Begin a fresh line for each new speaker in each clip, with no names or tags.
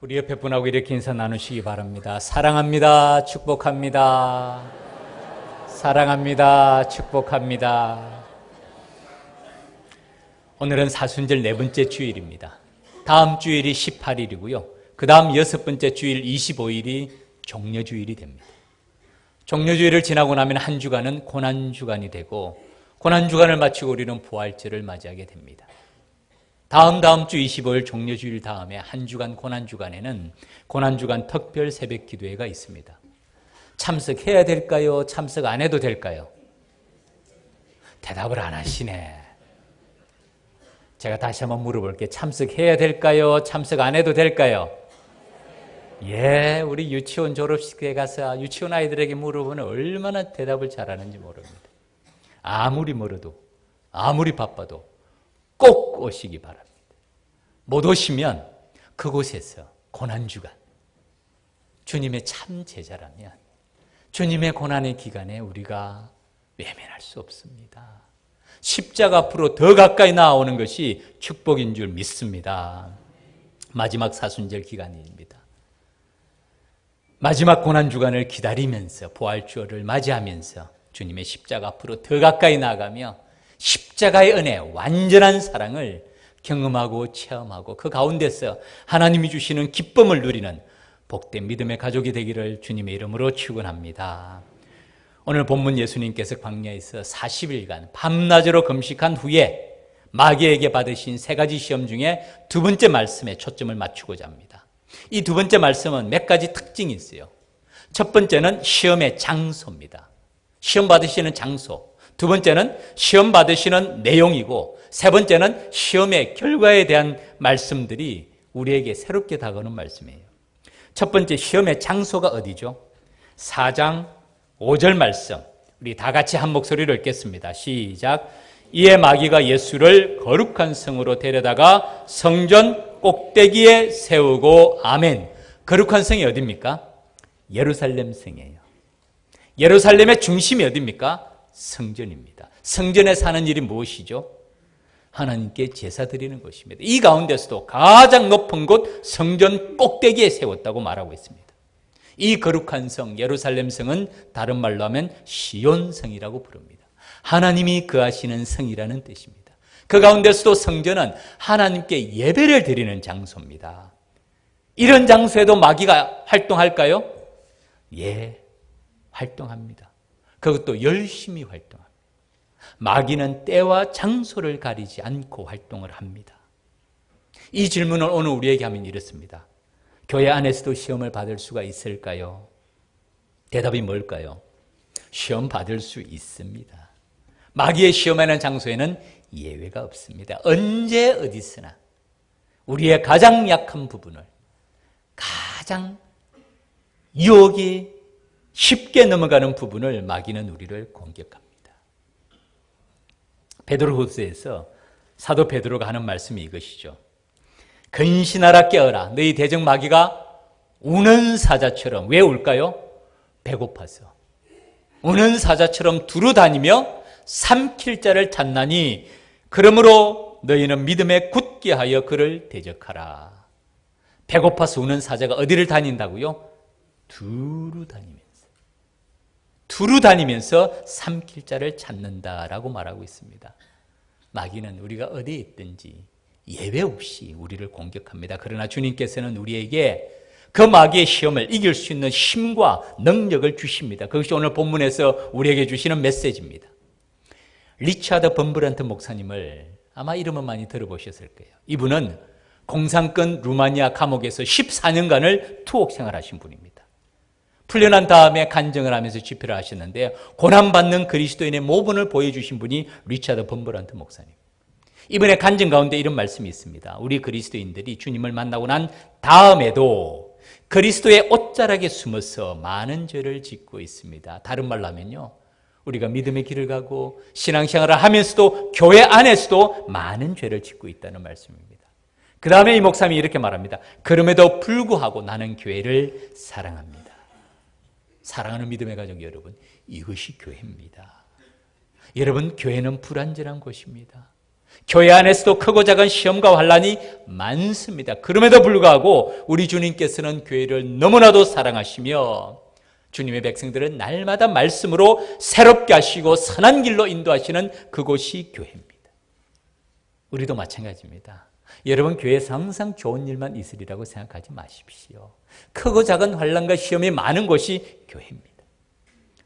우리 옆에 분하고 이렇게 인사 나누시기 바랍니다. 사랑합니다. 축복합니다. 사랑합니다. 축복합니다. 오늘은 사순절 네 번째 주일입니다. 다음 주일이 18일이고요. 그 다음 여섯 번째 주일 25일이 종려주일이 됩니다. 종려주일을 지나고 나면 한 주간은 고난주간이 되고, 고난주간을 마치고 우리는 부활절을 맞이하게 됩니다. 다음 주 25일 종려주일 다음에 한 주간 고난주간에는 고난주간 특별 새벽 기도회가 있습니다. 참석해야 될까요? 참석 안 해도 될까요? 대답을 안 하시네. 제가 다시 한번 물어볼게요. 참석해야 될까요? 참석 안 해도 될까요? 예, 우리 유치원 졸업식에 가서 유치원 아이들에게 물어보면 얼마나 대답을 잘하는지 모릅니다. 아무리 멀어도, 아무리 바빠도 꼭 오시기 바랍니다. 못 오시면 그곳에서 고난주간, 주님의 참 제자라면 주님의 고난의 기간에 우리가 외면할 수 없습니다. 십자가 앞으로 더 가까이 나아오는 것이 축복인 줄 믿습니다. 마지막 사순절 기간입니다. 마지막 고난주간을 기다리면서 부활주를 맞이하면서 주님의 십자가 앞으로 더 가까이 나아가며 십자가의 은혜, 완전한 사랑을 경험하고 체험하고 그 가운데서 하나님이 주시는 기쁨을 누리는 복된 믿음의 가족이 되기를 주님의 이름으로 축원합니다. 오늘 본문 예수님께서 광야에서 40일간 밤낮으로 금식한 후에 마귀에게 받으신 세 가지 시험 중에 두 번째 말씀에 초점을 맞추고자 합니다. 이 두 번째 말씀은 몇 가지 특징이 있어요. 첫 번째는 시험의 장소입니다. 시험 받으시는 장소. 두 번째는 시험 받으시는 내용이고, 세 번째는 시험의 결과에 대한 말씀들이 우리에게 새롭게 다가오는 말씀이에요. 첫 번째 시험의 장소가 어디죠? 4장 5절 말씀, 우리 다 같이 한 목소리로 읽겠습니다. 시작. 이에 마귀가 예수를 거룩한 성으로 데려다가 성전 꼭대기에 세우고, 아멘. 거룩한 성이 어디입니까? 예루살렘 성이에요. 예루살렘의 중심이 어디입니까? 성전입니다. 성전에 사는 일이 무엇이죠? 하나님께 제사 드리는 것입니다. 이 가운데서도 가장 높은 곳 성전 꼭대기에 세웠다고 말하고 있습니다. 이 거룩한 성 예루살렘 성은 다른 말로 하면 시온성이라고 부릅니다. 하나님이 거하시는 성이라는 뜻입니다. 그 가운데서도 성전은 하나님께 예배를 드리는 장소입니다. 이런 장소에도 마귀가 활동할까요? 예, 활동합니다. 그것도 열심히 활동합니다. 마귀는 때와 장소를 가리지 않고 활동을 합니다. 이 질문을 오늘 우리에게 하면 이렇습니다. 교회 안에서도 시험을 받을 수가 있을까요? 대답이 뭘까요? 시험 받을 수 있습니다. 마귀의 시험하는 장소에는 예외가 없습니다. 언제 어디서나 우리의 가장 약한 부분을, 가장 유혹이 쉽게 넘어가는 부분을 마귀는 우리를 공격합니다. 베드로후서에서 사도 베드로가 하는 말씀이 이것이죠. 근신하라 깨어라. 너희 대적 마귀가 우는 사자처럼. 왜 울까요? 배고파서. 우는 사자처럼 두루다니며 삼킬 자를 찾나니 그러므로 너희는 믿음에 굳게 하여 그를 대적하라. 배고파서 우는 사자가 어디를 다닌다고요? 두루다니면서 삼킬 자를 찾는다라고 말하고 있습니다. 마귀는 우리가 어디에 있든지 예외 없이 우리를 공격합니다. 그러나 주님께서는 우리에게 그 마귀의 시험을 이길 수 있는 힘과 능력을 주십니다. 그것이 오늘 본문에서 우리에게 주시는 메시지입니다. 리차드 범브란트 목사님을 아마 이름은 많이 들어보셨을 거예요. 이분은 공산권 루마니아 감옥에서 14년간을 투옥 생활하신 분입니다. 풀려난 다음에 간증을 하면서 집회를 하셨는데, 고난받는 그리스도인의 모범을 보여주신 분이 리차드 범브란트 목사님. 이번에 간증 가운데 이런 말씀이 있습니다. 우리 그리스도인들이 주님을 만나고 난 다음에도 그리스도의 옷자락에 숨어서 많은 죄를 짓고 있습니다. 다른 말로 하면요, 우리가 믿음의 길을 가고 신앙생활을 하면서도 교회 안에서도 많은 죄를 짓고 있다는 말씀입니다. 그 다음에 이 목사님이 이렇게 말합니다. 그럼에도 불구하고 나는 교회를 사랑합니다. 사랑하는 믿음의 가족 여러분, 이것이 교회입니다. 여러분, 교회는 불완전한 곳입니다. 교회 안에서도 크고 작은 시험과 환난이 많습니다. 그럼에도 불구하고 우리 주님께서는 교회를 너무나도 사랑하시며 주님의 백성들은 날마다 말씀으로 새롭게 하시고 선한 길로 인도하시는 그곳이 교회입니다. 우리도 마찬가지입니다. 여러분, 교회에서 항상 좋은 일만 있으리라고 생각하지 마십시오. 크고 작은 환난과 시험이 많은 곳이 교회입니다.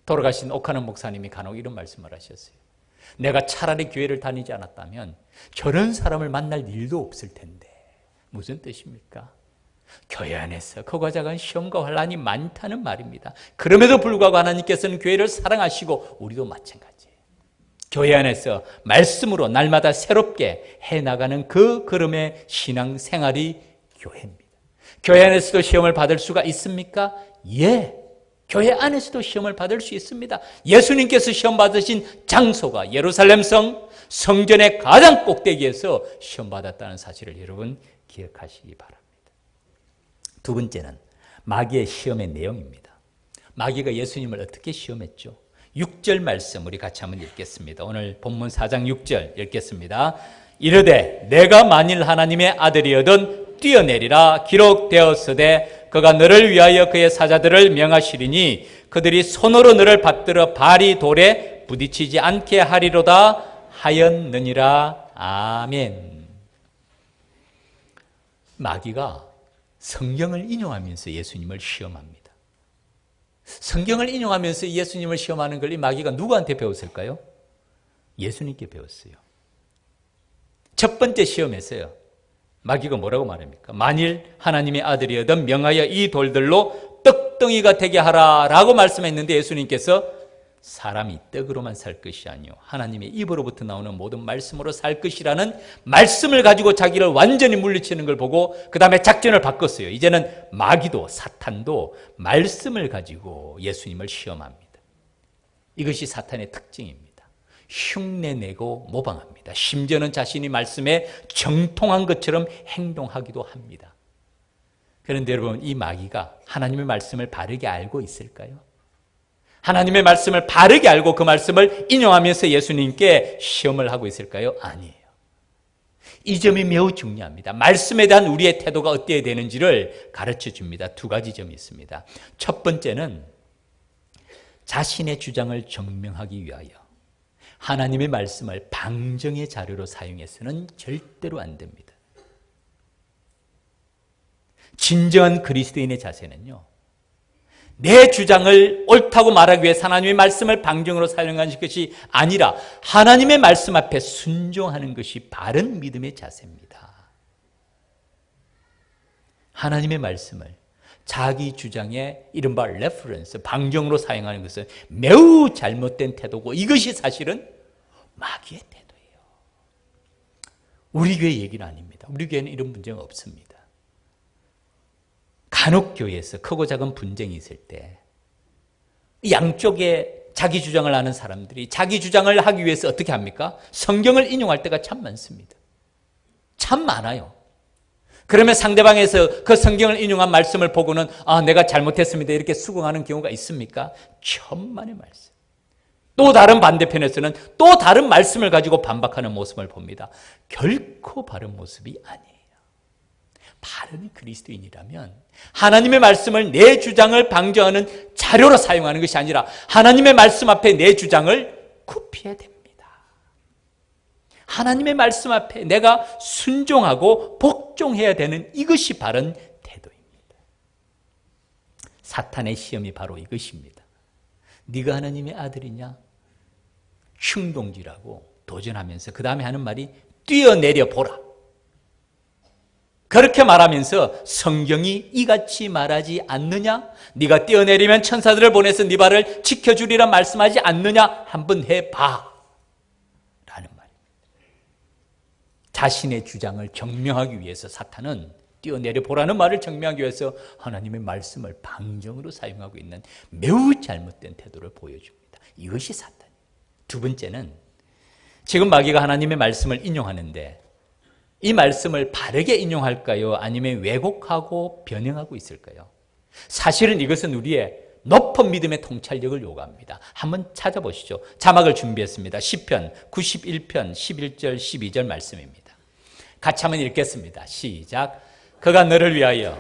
돌아가신 오카는 목사님이 간혹 이런 말씀을 하셨어요. 내가 차라리 교회를 다니지 않았다면 저런 사람을 만날 일도 없을 텐데. 무슨 뜻입니까? 교회 안에서 크고 작은 시험과 환난이 많다는 말입니다. 그럼에도 불구하고 하나님께서는 교회를 사랑하시고 우리도 마찬가지예요. 교회 안에서 말씀으로 날마다 새롭게 해나가는 그 걸음의 신앙생활이 교회입니다. 교회 안에서도 시험을 받을 수가 있습니까? 예, 교회 안에서도 시험을 받을 수 있습니다. 예수님께서 시험 받으신 장소가 예루살렘 성전의 가장 꼭대기에서 시험 받았다는 사실을 여러분 기억하시기 바랍니다. 두 번째는 마귀의 시험의 내용입니다. 마귀가 예수님을 어떻게 시험했죠? 6절 말씀 우리 같이 한번 읽겠습니다. 오늘 본문 4장 6절 읽겠습니다. 이르되 내가 만일 하나님의 아들이어든 뛰어내리라 기록되었으되 그가 너를 위하여 그의 사자들을 명하시리니 그들이 손으로 너를 받들어 발이 돌에 부딪히지 않게 하리로다 하였느니라. 아멘. 마귀가 성경을 인용하면서 예수님을 시험합니다. 성경을 인용하면서 예수님을 시험하는 걸 이 마귀가 누구한테 배웠을까요? 예수님께 배웠어요. 첫 번째 시험에서요, 마귀가 뭐라고 말합니까? 만일 하나님의 아들이여든 명하여 이 돌들로 떡덩이가 되게 하라 라고 말씀했는데 예수님께서 사람이 떡으로만 살 것이 아니요 하나님의 입으로부터 나오는 모든 말씀으로 살 것이라는 말씀을 가지고 자기를 완전히 물리치는 걸 보고 그 다음에 작전을 바꿨어요. 이제는 마귀도 사탄도 말씀을 가지고 예수님을 시험합니다. 이것이 사탄의 특징입니다. 흉내내고 모방합니다. 심지어는 자신이 말씀에 정통한 것처럼 행동하기도 합니다. 그런데 여러분, 이 마귀가 하나님의 말씀을 바르게 알고 있을까요? 하나님의 말씀을 바르게 알고 그 말씀을 인용하면서 예수님께 시험을 하고 있을까요? 아니에요. 이 점이 매우 중요합니다. 말씀에 대한 우리의 태도가 어때야 되는지를 가르쳐 줍니다. 두 가지 점이 있습니다. 첫 번째는 자신의 주장을 증명하기 위하여 하나님의 말씀을 방정의 자료로 사용해서는 절대로 안 됩니다. 진정한 그리스도인의 자세는요, 내 주장을 옳다고 말하기 위해 하나님의 말씀을 방정으로 사용하는 것이 아니라 하나님의 말씀 앞에 순종하는 것이 바른 믿음의 자세입니다. 하나님의 말씀을 자기 주장의 이른바 레퍼런스, 방정으로 사용하는 것은 매우 잘못된 태도고 이것이 사실은 마귀의 태도예요. 우리 교회 얘기는 아닙니다. 우리 교회는 이런 문제가 없습니다. 간혹 교회에서 크고 작은 분쟁이 있을 때 양쪽에 자기 주장을 하는 사람들이 자기 주장을 하기 위해서 어떻게 합니까? 성경을 인용할 때가 참 많습니다. 참 많아요. 그러면 상대방에서 그 성경을 인용한 말씀을 보고는 내가 잘못했습니다 이렇게 수긍하는 경우가 있습니까? 천만의 말씀. 또 다른 반대편에서는 또 다른 말씀을 가지고 반박하는 모습을 봅니다. 결코 바른 모습이 아니에요. 바른 그리스도인이라면 하나님의 말씀을 내 주장을 방정하는 자료로 사용하는 것이 아니라 하나님의 말씀 앞에 내 주장을 굽혀야 됩니다. 하나님의 말씀 앞에 내가 순종하고 복종해야 되는 이것이 바른 태도입니다. 사탄의 시험이 바로 이것입니다. 네가 하나님의 아들이냐? 충동질하고 도전하면서 그 다음에 하는 말이 뛰어내려 보라. 그렇게 말하면서 성경이 이같이 말하지 않느냐? 네가 뛰어내리면 천사들을 보내서 네 발을 지켜주리라 말씀하지 않느냐? 한번 해봐 라는 말입니다. 자신의 주장을 증명하기 위해서 사탄은 뛰어내려 보라는 말을 증명하기 위해서 하나님의 말씀을 방정으로 사용하고 있는 매우 잘못된 태도를 보여줍니다. 이것이 사탄이에요. 두 번째는 지금 마귀가 하나님의 말씀을 인용하는데 이 말씀을 바르게 인용할까요? 아니면 왜곡하고 변형하고 있을까요? 사실은 이것은 우리의 높은 믿음의 통찰력을 요구합니다. 한번 찾아보시죠. 자막을 준비했습니다. 시편 91편 11절 12절 말씀입니다. 같이 한번 읽겠습니다. 시작. 그가 너를 위하여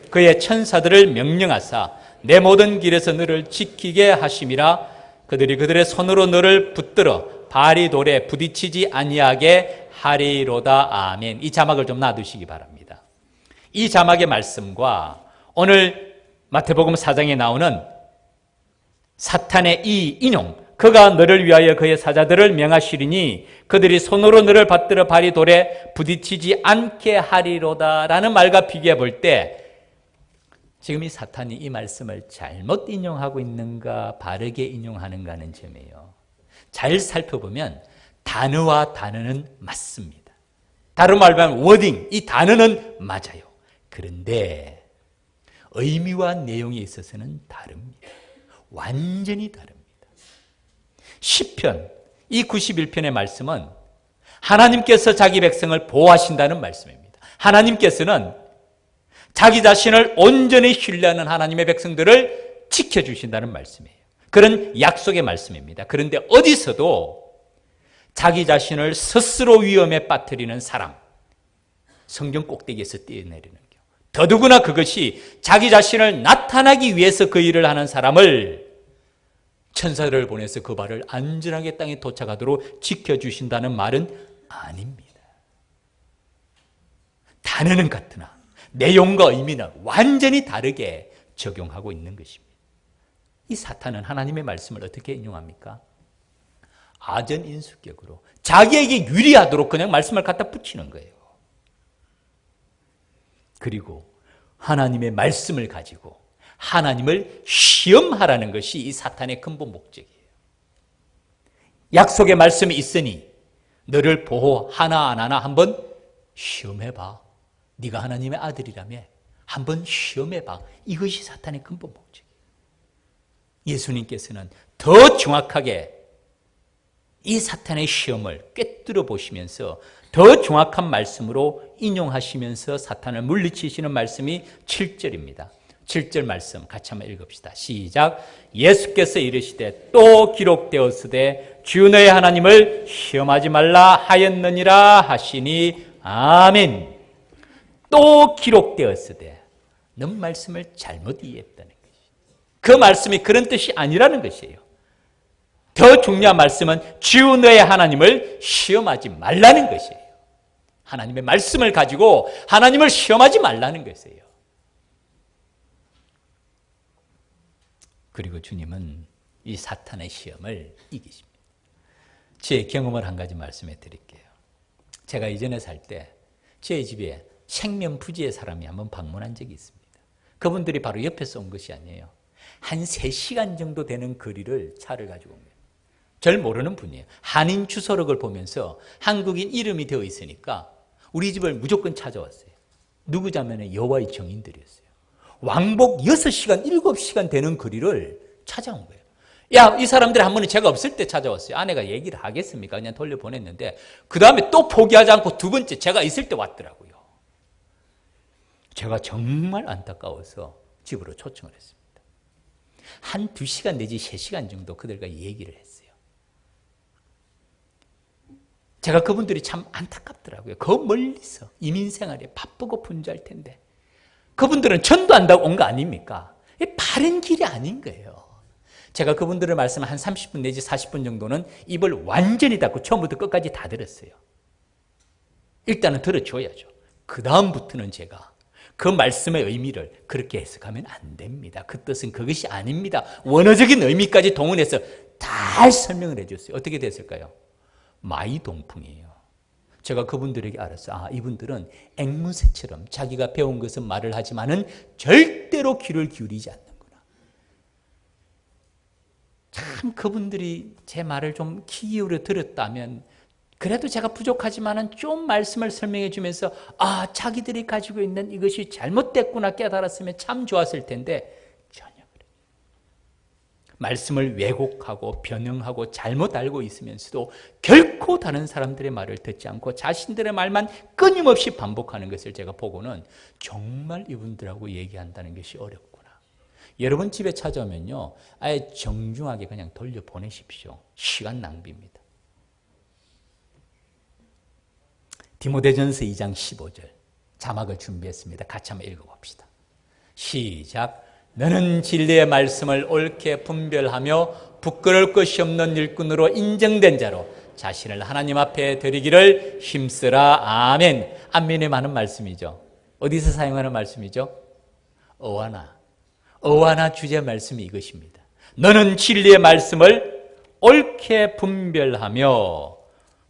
그의 천사들을 명령하사 내 모든 길에서 너를 지키게 하심이라. 그들이 그들의 손으로 너를 붙들어 발이 돌에 부딪히지 아니하게 하리로다. 아멘. 이 자막을 좀 놔두시기 바랍니다. 이 자막의 말씀과 오늘 마태복음 4장에 나오는 사탄의 이 인용, 그가 너를 위하여 그의 사자들을 명하시리니 그들이 손으로 너를 받들어 발이 돌에 부딪히지 않게 하리로다 라는 말과 비교해 볼 때 지금 이 사탄이 이 말씀을 잘못 인용하고 있는가 바르게 인용하는가 하는 점이에요. 잘 살펴보면 단어와 단어는 맞습니다. 다른 말로 하면 워딩, 이 단어는 맞아요. 그런데 의미와 내용에 있어서는 다릅니다. 완전히 다릅니다. 시편 이 91편의 말씀은 하나님께서 자기 백성을 보호하신다는 말씀입니다. 하나님께서는 자기 자신을 온전히 신뢰하는 하나님의 백성들을 지켜주신다는 말씀이에요. 그런 약속의 말씀입니다. 그런데 어디서도 자기 자신을 스스로 위험에 빠뜨리는 사람, 성경 꼭대기에서 뛰어내리는 경우, 더더구나 그것이 자기 자신을 나타나기 위해서 그 일을 하는 사람을 천사를 보내서 그 발을 안전하게 땅에 도착하도록 지켜주신다는 말은 아닙니다. 단어는 같으나 내용과 의미는 완전히 다르게 적용하고 있는 것입니다. 이 사탄은 하나님의 말씀을 어떻게 인용합니까? 아전인수격으로 자기에게 유리하도록 그냥 말씀을 갖다 붙이는 거예요. 그리고 하나님의 말씀을 가지고 하나님을 시험하라는 것이 이 사탄의 근본 목적이에요. 약속의 말씀이 있으니 너를 보호하나 안 하나 한번 시험해봐. 네가 하나님의 아들이라며 한번 시험해봐. 이것이 사탄의 근본 목적이에요. 예수님께서는 더 정확하게 이 사탄의 시험을 꿰뚫어 보시면서 더 정확한 말씀으로 인용하시면서 사탄을 물리치시는 말씀이 7절입니다. 7절 말씀 같이 한번 읽읍시다. 시작. 예수께서 이르시되 또 기록되었으되 주 너의 하나님을 시험하지 말라 하였느니라 하시니 아멘. 또 기록되었으되 넌 말씀을 잘못 이해했다는 것이에요. 그 말씀이 그런 뜻이 아니라는 것이에요. 더 중요한 말씀은 주 너의 하나님을 시험하지 말라는 것이에요. 하나님의 말씀을 가지고 하나님을 시험하지 말라는 것이에요. 그리고 주님은 이 사탄의 시험을 이기십니다. 제 경험을 한 가지 말씀해 드릴게요. 제가 이전에 살 때 제 집에 생면부지의 사람이 한번 방문한 적이 있습니다. 그분들이 바로 옆에서 온 것이 아니에요. 한 3시간 정도 되는 거리를 차를 가지고 온 거예요. 절 모르는 분이에요. 한인 주소록을 보면서 한국인 이름이 되어 있으니까 우리 집을 무조건 찾아왔어요. 누구자면 여호와의 정인들이었어요. 왕복 6시간, 7시간 되는 거리를 찾아온 거예요. 야, 이 사람들이 한 번은 제가 없을 때 찾아왔어요. 아내가 얘기를 하겠습니까? 그냥 돌려보냈는데 그 다음에 또 포기하지 않고 두 번째 제가 있을 때 왔더라고요. 제가 정말 안타까워서 집으로 초청을 했습니다. 한 2시간 내지 3시간 정도 그들과 얘기를 했어요. 제가 그분들이 참 안타깝더라고요. 그 멀리서 이민생활에 바쁘고 분주할 텐데 그분들은 전도한다고 온 거 아닙니까? 바른 길이 아닌 거예요. 제가 그분들의 말씀 한 30분 내지 40분 정도는 입을 완전히 닫고 처음부터 끝까지 다 들었어요. 일단은 들어줘야죠. 그 다음부터는 제가 그 말씀의 의미를 그렇게 해석하면 안 됩니다. 그 뜻은 그것이 아닙니다. 원어적인 의미까지 동원해서 다 설명을 해줬어요. 어떻게 됐을까요? 마이동풍이에요. 제가 그분들에게 알았어요. 아, 이분들은 앵무새처럼 자기가 배운 것은 말을 하지만은 절대로 귀를 기울이지 않는구나. 참 그분들이 제 말을 좀 귀 기울여 들었다면 그래도 제가 부족하지만은 좀 말씀을 설명해 주면서 아, 자기들이 가지고 있는 이것이 잘못됐구나 깨달았으면 참 좋았을 텐데 전혀 그래요. 말씀을 왜곡하고 변형하고 잘못 알고 있으면서도 결코 다른 사람들의 말을 듣지 않고 자신들의 말만 끊임없이 반복하는 것을 제가 보고는 정말 이분들하고 얘기한다는 것이 어렵구나. 여러분 집에 찾아오면요, 아예 정중하게 그냥 돌려보내십시오. 시간 낭비입니다. 디모데전서 2장 15절 자막을 준비했습니다. 같이 한번 읽어봅시다. 시작. 너는 진리의 말씀을 옳게 분별하며 부끄러울 것이 없는 일꾼으로 인정된 자로 자신을 하나님 앞에 드리기를 힘쓰라. 아멘. 아멘에 많은 말씀이죠. 어디서 사용하는 말씀이죠? 어와나 주제 말씀이 이것입니다. 너는 진리의 말씀을 옳게 분별하며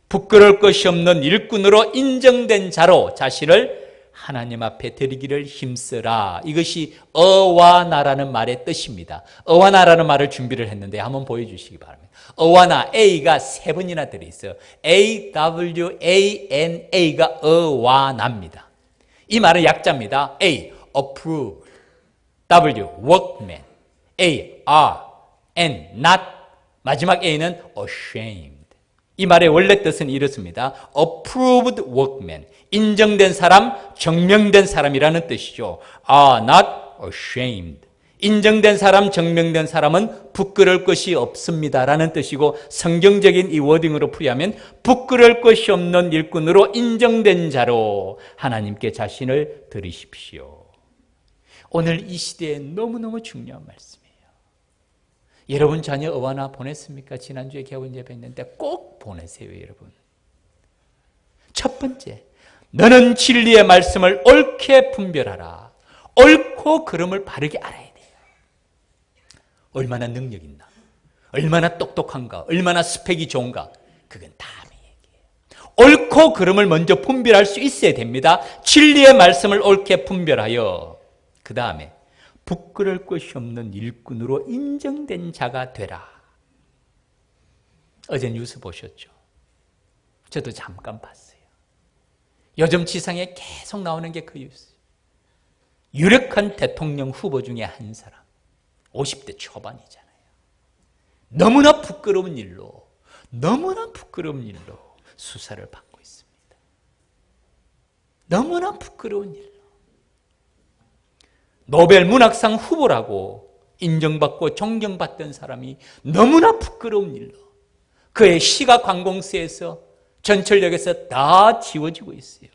부끄러울 것이 없는 일꾼으로 인정된 자로 자신을 하나님 앞에 드리기를 힘쓰라. 이것이 어와나라는 말의 뜻입니다. 어와나라는 말을 준비를 했는데 한번 보여주시기 바랍니다. 어와나, A가 세 번이나 들어있어요. AWANA가 어와나입니다. 이 말은 약자입니다. A, approved. W, workman. A, are. N, not. 마지막 A는 ashamed. 이 말의 원래 뜻은 이렇습니다. approved workman. 인정된 사람, 증명된 사람이라는 뜻이죠. are not ashamed. 인정된 사람, 증명된 사람은 부끄러울 것이 없습니다 라는 뜻이고, 성경적인 이 워딩으로 풀이하면 부끄러울 것이 없는 일꾼으로 인정된 자로 하나님께 자신을 드리십시오. 오늘 이 시대에 너무너무 중요한 말씀이에요. 여러분 자녀 어와나 보냈습니까? 지난주에 개원 예배 했는데 꼭 보내세요, 여러분. 첫 번째, 너는 진리의 말씀을 옳게 분별하라. 옳고 그름을 바르게 알아야 돼요. 얼마나 능력 있나, 얼마나 똑똑한가, 얼마나 스펙이 좋은가, 그건 다음의 얘기예요. 옳고 그름을 먼저 분별할 수 있어야 됩니다. 진리의 말씀을 옳게 분별하여 그 다음에 부끄러울 것이 없는 일꾼으로 인정된 자가 되라. 어제 뉴스 보셨죠? 저도 잠깐 봤어요. 요즘 지상에 계속 나오는 게 그 뉴스. 유력한 대통령 후보 중에 한 사람, 50대 초반이잖아요. 너무나 부끄러운 일로 수사를 받고 있습니다. 너무나 부끄러운 일로. 노벨 문학상 후보라고 인정받고 존경받던 사람이 너무나 부끄러운 일로 그의 시가 관공서에서 전철역에서 다 지워지고 있어요.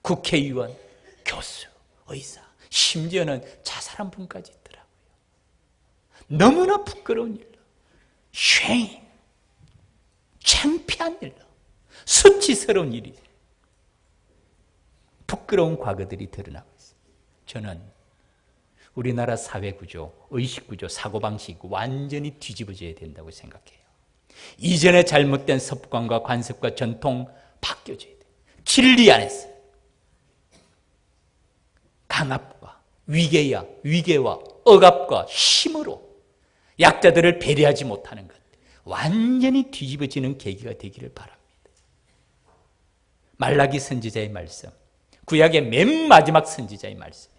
국회의원, 교수, 의사, 심지어는 자살한 분까지 있더라고요. 너무나 부끄러운 일로, shame, 창피한 일로, 수치스러운 일이, 부끄러운 과거들이 드러나고 있습니다. 저는 우리나라 사회구조, 의식구조, 사고방식 완전히 뒤집어져야 된다고 생각해요. 이전의 잘못된 습관과 관습과 전통 바뀌어져야 돼요. 진리 안에서 강압과 위계와 억압과 힘으로 약자들을 배려하지 못하는 것, 완전히 뒤집어지는 계기가 되기를 바랍니다. 말라기 선지자의 말씀, 구약의 맨 마지막 선지자의 말씀,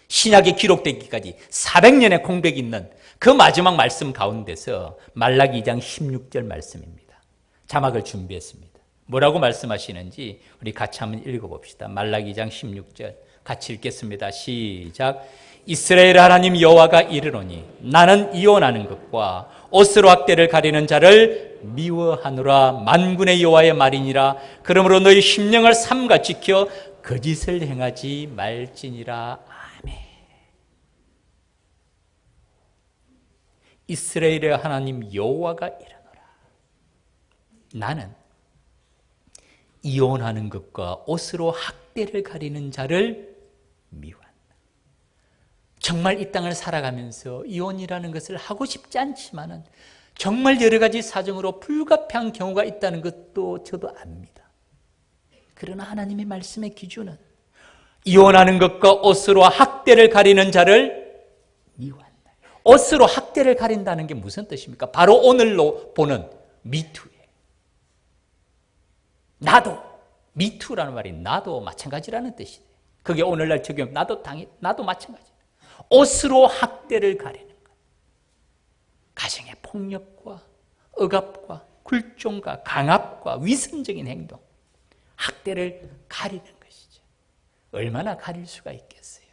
신약에 기록되기까지 400년의 공백이 있는 그 마지막 말씀 가운데서 말라기 2장 16절 말씀입니다. 자막을 준비했습니다. 뭐라고 말씀하시는지 우리 같이 한번 읽어봅시다. 말라기 2장 16절 같이 읽겠습니다. 시작. 이스라엘 하나님 여호와가 이르노니 나는 이혼하는 것과 옷으로 학대를 가리는 자를 미워하노라. 만군의 여호와의 말이니라. 그러므로 너희 심령을 삼가 지켜 거짓을 행하지 말지니라. 이스라엘의 하나님 여호와가 이르노라. 나는 이혼하는 것과 옷으로 학대를 가리는 자를 미워한다. 정말 이 땅을 살아가면서 이혼이라는 것을 하고 싶지 않지만은 정말 여러 가지 사정으로 불가피한 경우가 있다는 것도 저도 압니다. 그러나 하나님의 말씀의 기준은 이혼하는 것과 옷으로 학대를 가리는 자를 미워한다. 옷으로 학대를 가린다는 게 무슨 뜻입니까? 바로 오늘로 보는 미투예요. 나도, 미투라는 말이 나도 마찬가지라는 뜻이에요. 그게 오늘날 적용, 나도 마찬가지예요. 옷으로 학대를 가리는 것. 가정의 폭력과 억압과 굴종과 강압과 위선적인 행동, 학대를 가리는 것이죠. 얼마나 가릴 수가 있겠어요?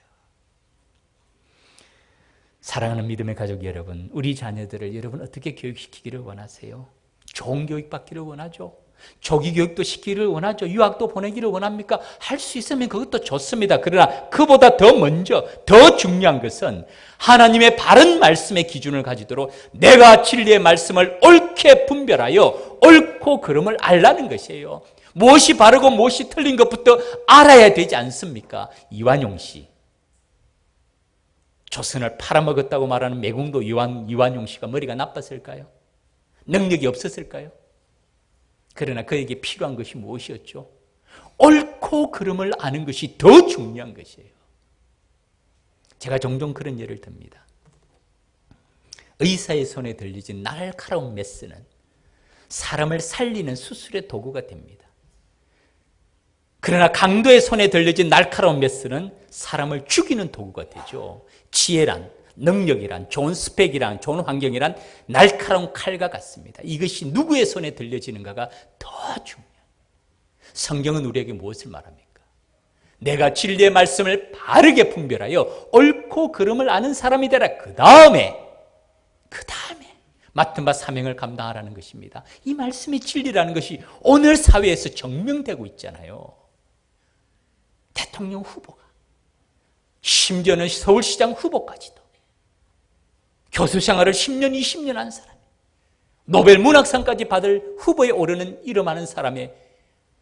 사랑하는 믿음의 가족 여러분, 우리 자녀들을 여러분 어떻게 교육시키기를 원하세요? 좋은 교육 받기를 원하죠. 조기 교육도 시키기를 원하죠. 유학도 보내기를 원합니까? 할 수 있으면 그것도 좋습니다. 그러나 그보다 더 먼저, 더 중요한 것은 하나님의 바른 말씀의 기준을 가지도록 내가 진리의 말씀을 옳게 분별하여 옳고 그름을 알라는 것이에요. 무엇이 바르고 무엇이 틀린 것부터 알아야 되지 않습니까? 이완용 씨, 조선을 팔아먹었다고 말하는 매국노 이완용 씨가 머리가 나빴을까요? 능력이 없었을까요? 그러나 그에게 필요한 것이 무엇이었죠? 옳고 그름을 아는 것이 더 중요한 것이에요. 제가 종종 그런 예를 듭니다. 의사의 손에 들리진 날카로운 메스는 사람을 살리는 수술의 도구가 됩니다. 그러나 강도의 손에 들려진 날카로운 메스는 사람을 죽이는 도구가 되죠. 지혜란, 능력이란, 좋은 스펙이란, 좋은 환경이란 날카로운 칼과 같습니다. 이것이 누구의 손에 들려지는가가 더 중요해요. 성경은 우리에게 무엇을 말합니까? 내가 진리의 말씀을 바르게 분별하여 옳고 그름을 아는 사람이 되라. 그 다음에 맡은 바 사명을 감당하라는 것입니다. 이 말씀이 진리라는 것이 오늘 사회에서 증명되고 있잖아요. 대통령 후보가, 심지어는 서울시장 후보까지도, 교수 생활을 10년, 20년 한 사람, 노벨 문학상까지 받을 후보에 오르는 이름 많은 사람의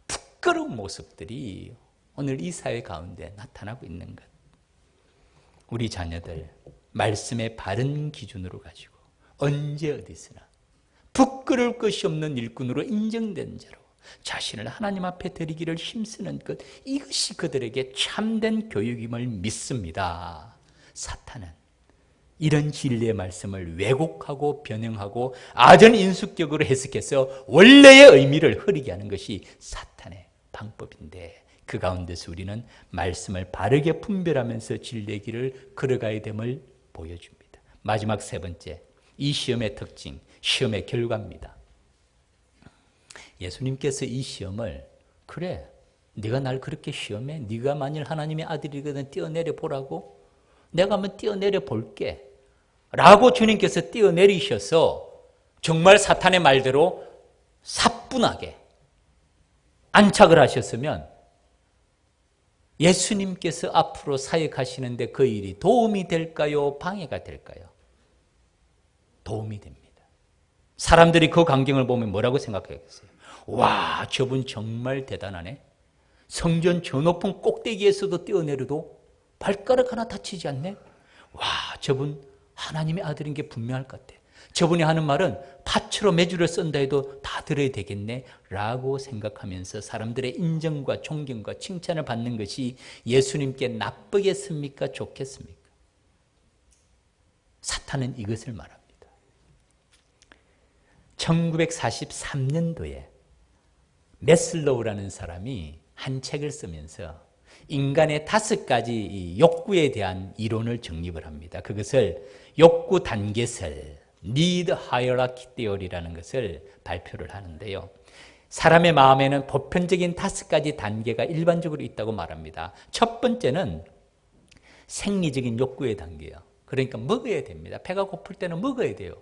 부끄러운 모습들이 오늘 이 사회 가운데 나타나고 있는 것. 우리 자녀들 말씀의 바른 기준으로 가지고 언제 어디서나 부끄러울 것이 없는 일꾼으로 인정된 자로 자신을 하나님 앞에 드리기를 힘쓰는 것, 이것이 그들에게 참된 교육임을 믿습니다. 사탄은 이런 진리의 말씀을 왜곡하고 변형하고 아전인수격으로 해석해서 원래의 의미를 흐리게 하는 것이 사탄의 방법인데, 그 가운데서 우리는 말씀을 바르게 분별하면서 진리의 길을 걸어가야 됨을 보여줍니다. 마지막 세 번째, 이 시험의 특징, 시험의 결과입니다. 예수님께서 이 시험을, 그래, 네가 날 그렇게 시험해? 네가 만일 하나님의 아들이거든 뛰어내려 보라고? 내가 한번 뛰어내려 볼게 라고 주님께서 뛰어내리셔서 정말 사탄의 말대로 사뿐하게 안착을 하셨으면 예수님께서 앞으로 사역하시는데 그 일이 도움이 될까요? 방해가 될까요? 도움이 됩니다. 사람들이 그 광경을 보면 뭐라고 생각하겠어요? 와, 저분 정말 대단하네. 성전 저 높은 꼭대기에서도 뛰어내려도 발가락 하나 다치지 않네. 와, 저분 하나님의 아들인 게 분명할 것 같아. 저분이 하는 말은 팥으로 메주를 썬다 해도 다 들어야 되겠네 라고 생각하면서 사람들의 인정과 존경과 칭찬을 받는 것이 예수님께 나쁘겠습니까? 좋겠습니까? 사탄은 이것을 말합니다. 1943년도에 메슬로우라는 사람이 한 책을 쓰면서 인간의 5가지 욕구에 대한 이론을 정립을 합니다. 그것을 욕구 단계설, Need Hierarchy Theory라는 것을 발표를 하는데요. 사람의 마음에는 보편적인 5가지 단계가 일반적으로 있다고 말합니다. 첫 번째는 생리적인 욕구의 단계예요. 그러니까 먹어야 됩니다. 배가 고플 때는 먹어야 돼요.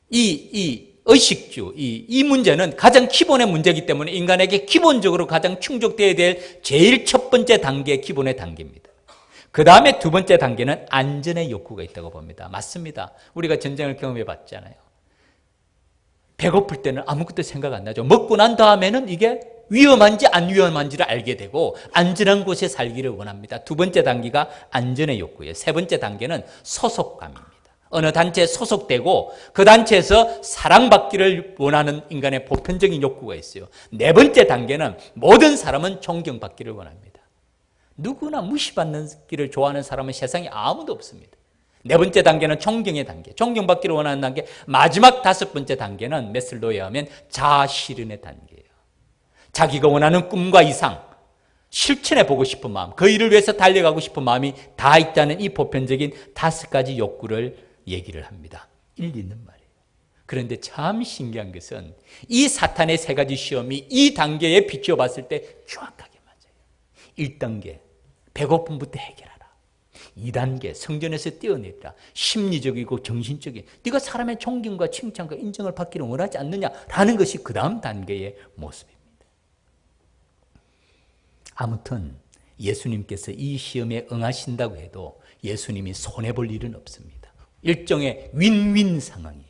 이 의식주, 이 문제는 가장 기본의 문제이기 때문에 인간에게 기본적으로 가장 충족되어야 될 제일 첫 번째 단계, 기본의 단계입니다. 그 다음에 두 번째 단계는 안전의 욕구가 있다고 봅니다. 맞습니다. 우리가 전쟁을 경험해 봤잖아요. 배고플 때는 아무것도 생각 안 나죠. 먹고 난 다음에는 이게 위험한지 안 위험한지를 알게 되고 안전한 곳에 살기를 원합니다. 두 번째 단계가 안전의 욕구예요. 세 번째 단계는 소속감입니다. 어느 단체에 소속되고 그 단체에서 사랑받기를 원하는 인간의 보편적인 욕구가 있어요. 네 번째 단계는 모든 사람은 존경받기를 원합니다. 누구나 무시받기를 좋아하는 사람은 세상에 아무도 없습니다. 네 번째 단계는 존경의 단계, 존경받기를 원하는 단계. 마지막 5번째 단계는 메슬로우에 하면 자아실현의 단계예요. 자기가 원하는 꿈과 이상, 실천해보고 싶은 마음, 그 일을 위해서 달려가고 싶은 마음이 다 있다는 이 보편적인 5가지 욕구를 얘기를 합니다. 일리 있는 말이에요. 그런데 참 신기한 것은 이 사탄의 3가지 시험이 이 단계에 비추어 봤을 때 정확하게 맞아요. 1단계, 배고픔부터 해결하라. 2단계 성전에서 뛰어내리라. 심리적이고 정신적인, 네가 사람의 존경과 칭찬과 인정을 받기를 원하지 않느냐라는 것이 그 다음 단계의 모습입니다. 아무튼 예수님께서 이 시험에 응하신다고 해도 예수님이 손해볼 일은 없습니다. 일종의 윈윈 상황이에요.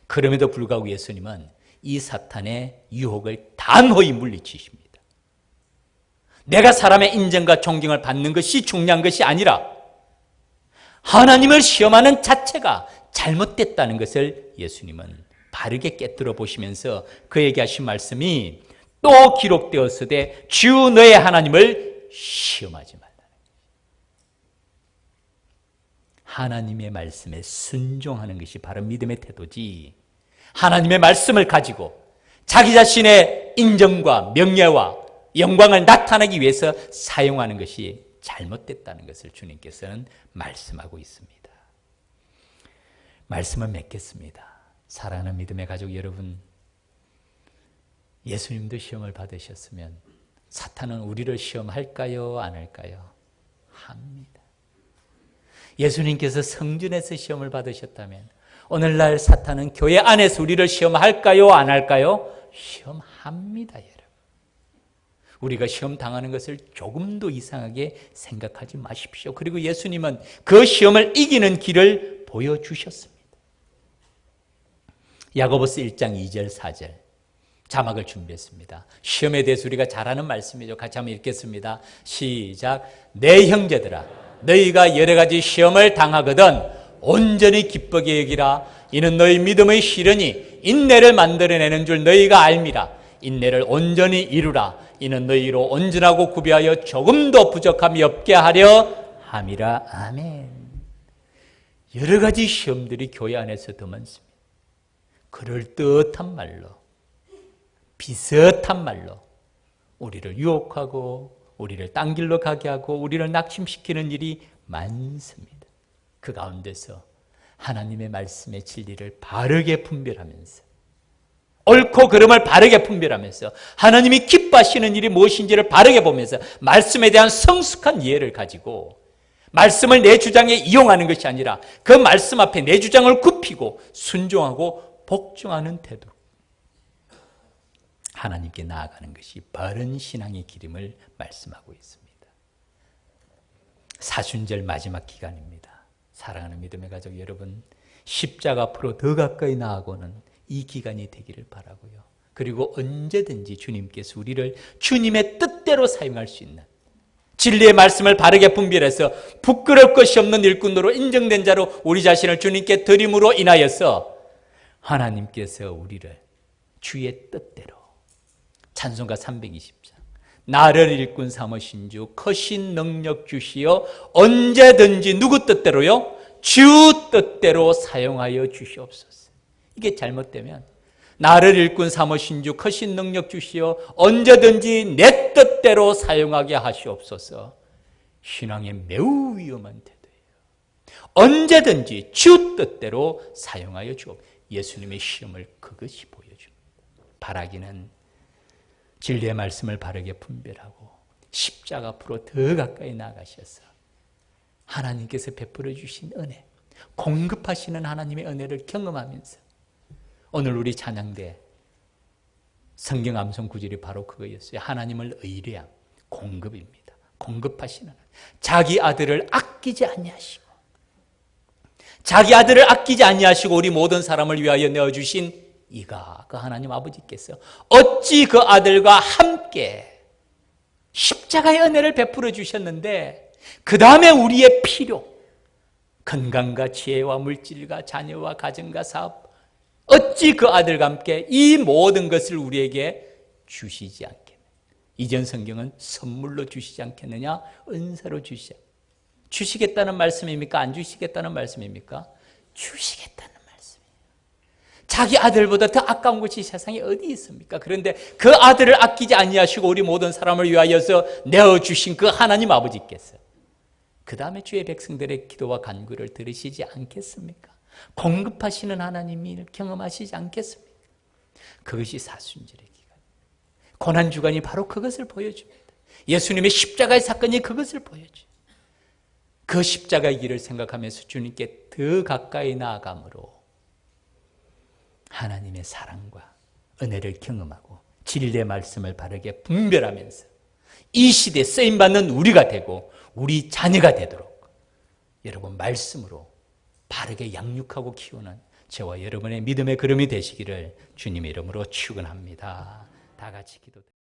그럼에도 불구하고 예수님은 이 사탄의 유혹을 단호히 물리치십니다. 내가 사람의 인정과 존경을 받는 것이 중요한 것이 아니라 하나님을 시험하는 자체가 잘못됐다는 것을 예수님은 바르게 깨뜨려 보시면서 그에게 하신 말씀이 또 기록되었으되 주 너의 하나님을 시험하지 말라. 하나님의 말씀에 순종하는 것이 바로 믿음의 태도지, 하나님의 말씀을 가지고 자기 자신의 인정과 명예와 영광을 나타내기 위해서 사용하는 것이 잘못됐다는 것을 주님께서는 말씀하고 있습니다. 말씀을 맺겠습니다. 사랑하는 믿음의 가족 여러분, 예수님도 시험을 받으셨으면 사탄은 우리를 시험할까요? 안 할까요? 합니다. 예수님께서 성전에서 시험을 받으셨다면 오늘날 사탄은 교회 안에서 우리를 시험할까요? 안 할까요? 시험합니다, 여러분. 우리가 시험 당하는 것을 조금도 이상하게 생각하지 마십시오. 그리고 예수님은 그 시험을 이기는 길을 보여주셨습니다. 야고보서 1장 2절 4절 자막을 준비했습니다. 시험에 대해서 우리가 잘 아는 말씀이죠. 같이 한번 읽겠습니다. 시작. 내 형제들아, 너희가 여러 가지 시험을 당하거든 온전히 기쁘게 여기라. 이는 너희 믿음의 시련이 인내를 만들어내는 줄 너희가 알미라. 인내를 온전히 이루라. 이는 너희로 온전하고 구비하여 조금도 부족함이 없게 하려 함이라. 아멘. 여러 가지 시험들이 교회 안에서 더 많습니다. 그럴듯한 말로, 비슷한 말로 우리를 유혹하고 우리를 딴 길로 가게 하고 우리를 낙심시키는 일이 많습니다. 그 가운데서 하나님의 말씀의 진리를 바르게 분별하면서, 옳고 그름을 바르게 분별하면서, 하나님이 기뻐하시는 일이 무엇인지를 바르게 보면서 말씀에 대한 성숙한 이해를 가지고 말씀을 내 주장에 이용하는 것이 아니라 그 말씀 앞에 내 주장을 굽히고 순종하고 복종하는 태도, 하나님께 나아가는 것이 바른 신앙의 길임을 말씀하고 있습니다. 사순절 마지막 기간입니다. 사랑하는 믿음의 가족 여러분, 십자가 앞으로 더 가까이 나아가는 이 기간이 되기를 바라고요. 그리고 언제든지 주님께서 우리를 주님의 뜻대로 사용할 수 있는, 진리의 말씀을 바르게 분별해서 부끄러울 것이 없는 일꾼으로 인정된 자로 우리 자신을 주님께 드림으로 인하여서 하나님께서 우리를 주의 뜻대로, 찬송가 320장 나를 일꾼 삼으신 주 크신 능력 주시어 언제든지 누구 뜻대로요? 주 뜻대로 사용하여 주시옵소서. 이게 잘못되면 나를 일꾼 삼으신 주 크신 능력 주시어 언제든지 내 뜻대로 사용하게 하시옵소서. 신앙의 매우 위험한 태도예요. 언제든지 주 뜻대로 사용하여 주옵소서. 예수님의 시험을 그것이 보여줍니다. 바라기는 진리의 말씀을 바르게 분별하고 십자가 앞으로 더 가까이 나가셔서 하나님께서 베풀어 주신 은혜, 공급하시는 하나님의 은혜를 경험하면서, 오늘 우리 찬양대 성경 암송 구절이 바로 그거였어요. 하나님을 의뢰함, 공급입니다. 공급하시는 하나님. 자기 아들을 아끼지 아니하시고, 자기 아들을 아끼지 아니하시고 우리 모든 사람을 위하여 내어주신 이가, 그 하나님 아버지께서 어찌 그 아들과 함께 십자가의 은혜를 베풀어 주셨는데 그 다음에 우리의 필요, 건강과 지혜와 물질과 자녀와 가정과 사업, 어찌 그 아들과 함께 이 모든 것을 우리에게 주시지 않겠느냐. 이전 성경은 선물로 주시지 않겠느냐, 은사로 주시겠다는 말씀입니까? 안 주시겠다는 말씀입니까? 주시겠다는 말씀이에요. 자기 아들보다 더 아까운 것이 세상에 어디 있습니까? 그런데 그 아들을 아끼지 아니하시고 우리 모든 사람을 위하여서 내어주신 그 하나님 아버지께서 그 다음에 주의 백성들의 기도와 간구를 들으시지 않겠습니까? 공급하시는 하나님을 경험하시지 않겠습니까? 그것이 사순절의 기간, 고난주간이 바로 그것을 보여줍니다. 예수님의 십자가의 사건이 그것을 보여줘요. 그 십자가의 길을 생각하면서 주님께 더 가까이 나아감으로 하나님의 사랑과 은혜를 경험하고 진리의 말씀을 바르게 분별하면서 이 시대에 쓰임받는 우리가 되고 우리 자녀가 되도록 여러분 말씀으로 바르게 양육하고 키우는 저와 여러분의 믿음의 걸음이 되시기를 주님의 이름으로 축원합니다. 다 같이 기도드립니다.